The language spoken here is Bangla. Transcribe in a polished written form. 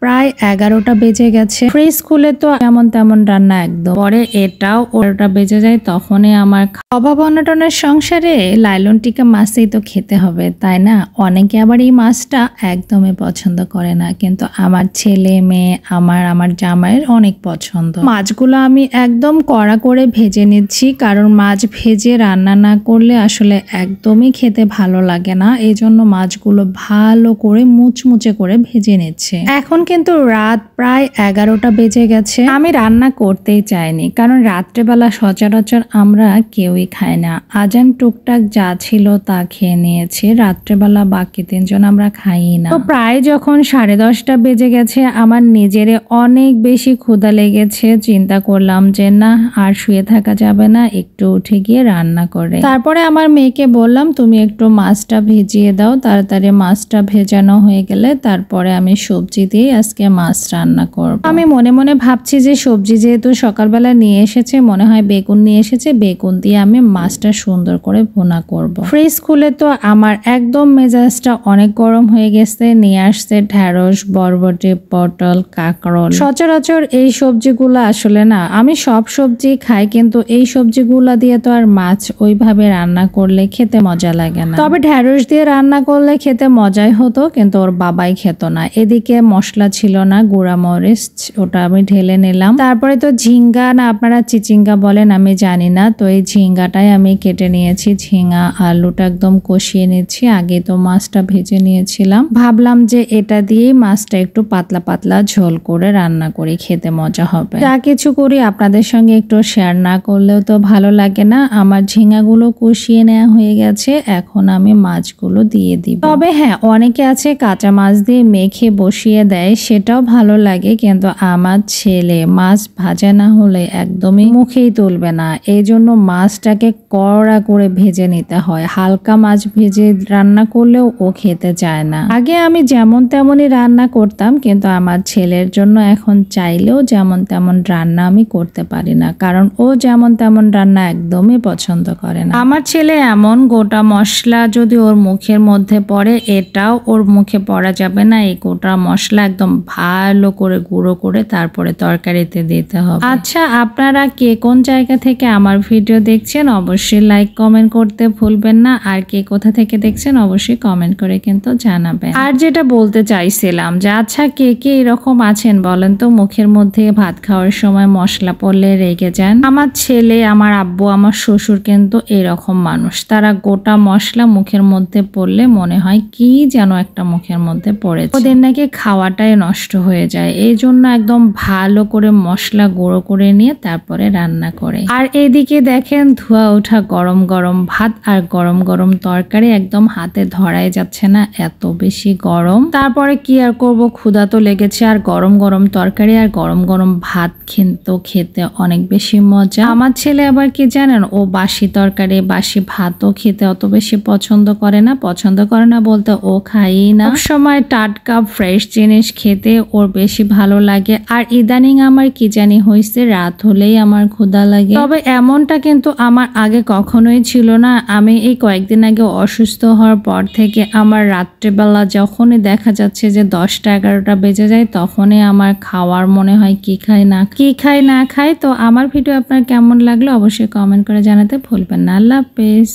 প্রায় 11টা বেজে গেছে। ফ্রিজ খুলে তো এমন তেমন রান্না একদম, পরে এটাও 11টা বেজে যায়। তখনই আমার অভাব অনটনের সংসারে লাইলন টিকা মাছই তো খেতে হবে, তাই না? অনেকে আবার এই মাছটা একদমই পছন্দ করে না, কিন্তু আমার ছেলে মেয়ে আমার জামাইয়ের অনেক পছন্দ। মাছগুলো আমি একদম কড়া করে ভেজে নিচ্ছি, কারণ মাছ ভেজে রান্না না করলে আসলে একদমই খেতে ভালো লাগে না। এই জন্য মাছগুলো ভালো করে মুচমুচে করে ভেজে নিচ্ছে। এখন কিন্তু রাত প্রায় 11টা বেজে গেছে। আমি রান্না করতেই চাইনি, কারণ রাত্রেবেলা সচরাচর আমরা কেউই খাই না। আজান টুকটাক যা ছিল তা খেয়ে নিয়েছি, রাত্রেবেলা বাকি 3 জন আমরা খাই না। তো প্রায় যখন 10:30টা বেজে গেছে, আমার নিজেরে অনেক বেশি ক্ষুধা লেগেছে। চিন্তা করলাম যে না, আর শুয়ে থাকা যাবে না, একটু উঠে গিয়ে রান্না করে। তারপরে আমার মেয়েকে বললাম তুমি একটু মাছটা ভেজিয়ে দাও। তাড়াতাড়ি মাছটা ভেজানো হয়ে গেলে তারপরে আমি সবজি দিয়ে আজকে মাছ রান্না করব। আমি মনে মনে ভাবছি যে সবজি যেহেতু সকালবেলা নিয়ে এসেছে, মনে হয় বেগুন নিয়ে এসেছে, বেগুন দিয়ে আমি মাছটা সুন্দর করে ভুনা করব। ফ্রিজ খুলে তো আমার একদম মেজাজটা অনেক গরম হয়ে গেছে। নিয়ে আসছে ঢেঁড়স, বরবটি, পটল, কাঁকরোল। সচরাচর এই সবজিগুলো আসলে না, আমি সব সবজি খাই, কিন্তু এই সবজিগুলো দিয়ে তো আর মাছ ওইভাবে রান্না করলে খেতে মজা লাগে না। তবে ঢেঁড়স দিয়ে রান্না করলে খেতে মজাই হতো, কিন্তু ওর বাবাই খেত না। এদিকে মশলা ছিল না, গুঁড়া মরিচ, ওটা আমি ঢেলে নিলাম। তারপরে তো ঝিঙ্গা না আপনারা চিচিঙ্গা বলেন আমি জানি না, তো এই ঝিঙ্গাটাই আমি কেটে নিয়েছি। ঝিঙ্গা আলুটা একদম কষিয়ে নিচ্ছি। আগে তো মাছটা ভেজে নিয়েছিলাম, ভাবলাম যে এটা দিয়েই মাছটা একটু পাতলা পাতলা ঝোল করে রান্না করি, খেতে মজা হবে। যা কিছু করি আপনাদের সঙ্গে একটু শেয়ার না করলেও তো ভালো লাগে না। আমার ঝিঙ্গাগুলো কষিয়ে নেওয়া হয়ে গেছে, এখন আমি মাছগুলো দিয়ে দিব। তবে হ্যাঁ, অনেকে আছে কাঁচা মাছ দিয়ে মেখে বসিয়ে দেয়, সেটাও ভালো লাগে, কিন্তু আমার ছেলে মাছ ভাজা না হলে একদমই মুখেই তুলবে না। এই জন্য মাছটাকে কড়া করে ভেজে নিতে হয়। হালকা মাছ ভেজে রান্না করলেও ও খেতে চায় না। আগে আমি যেমন তেমনই রান্না করতাম, কিন্তু আমার ছেলের জন্য এখন চাইলেও যেমন তেমন রান্না আমি করতে পারি না, কারণ ও যেমন তেমন রান্না একদমই পছন্দ করে না। আমার ছেলে এমন, গোটা মশলা যদি ওর মুখের মধ্যে পড়ে, এটাও ওর মুখে পড়া যাবে না। এই গোটা মশলা একদম ভালো করে গুঁড়ো করে তারপরে তরকারিতে দিতে হবে। আচ্ছা, আপনারা কে কোন জায়গা থেকে আমার ভিডিও দেখছেন অবশ্যই লাইক কমেন্ট করতে ভুলবেন না, আর কে কোথা থেকে দেখছেন অবশ্যই কমেন্ট করে কিন্তু জানাবেন। আর যেটা বলতে চাইছিলাম যে আচ্ছা, কে কে এরকম আছেন বলেন তো, মুখের মধ্যে ভাত খাওয়ার সময় মশলা পড়লে রেগে যান? আমার ছেলে, আমার আব্বু, আমার শ্বশুর কিন্তু এরকম মানুষ। তারা গোটা মশলা মুখের মধ্যে পড়লে মনে হয় কি যেন একটা মুখের মধ্যে পড়েছে, ওদের নাকি খাওয়াটাই নষ্ট হয়ে যায়। এই জন্য একদম ভালো করে মশলা গুঁড়ো করে নিয়ে তারপরে রান্না করে। আর এদিকে দেখেন ধোয়া ওঠা গরম গরম ভাত আর গরম গরম তরকারি, একদম হাতে ধরাই যাচ্ছে না, এত বেশি গরম। তারপরে কি আর করব, ক্ষুধা তো লেগেছে, আর গরম গরম তরকারি আর গরম গরম ভাত কিন্তু খেতে অনেক বেশি মজা। আমার ছেলে আবার কি জানেন, ও বাসি তরকারি বাসি ভাতও খেতে অত বেশি পছন্দ করে না। পছন্দ করে না বলতে ও খায়ই না, সব সময় টাটকা ফ্রেশ জিনিস খেতে ওর বেশি ভালো লাগে। আর ইদানিং আমার কি জানি হয়েছে, রাত হলেই আমার ক্ষুধা লাগে। তবে এমনটা কিন্তু আমার আগে কখনোই ছিল না। আমি এই কয়েকদিন আগে অসুস্থ হওয়ার পর থেকে আমার রাত্রেবেলা যখনই দেখা যাচ্ছে যে 10টা 11টা বেজে যায়, তখনই আমার খাওয়ার মনে হয় কি খাই না খাই। তো আমার ভিডিও আপনার কেমন লাগলো অবশ্যই কমেন্ট করে জানাতে ভুলবেন না। আল্লাহ হাফেজ।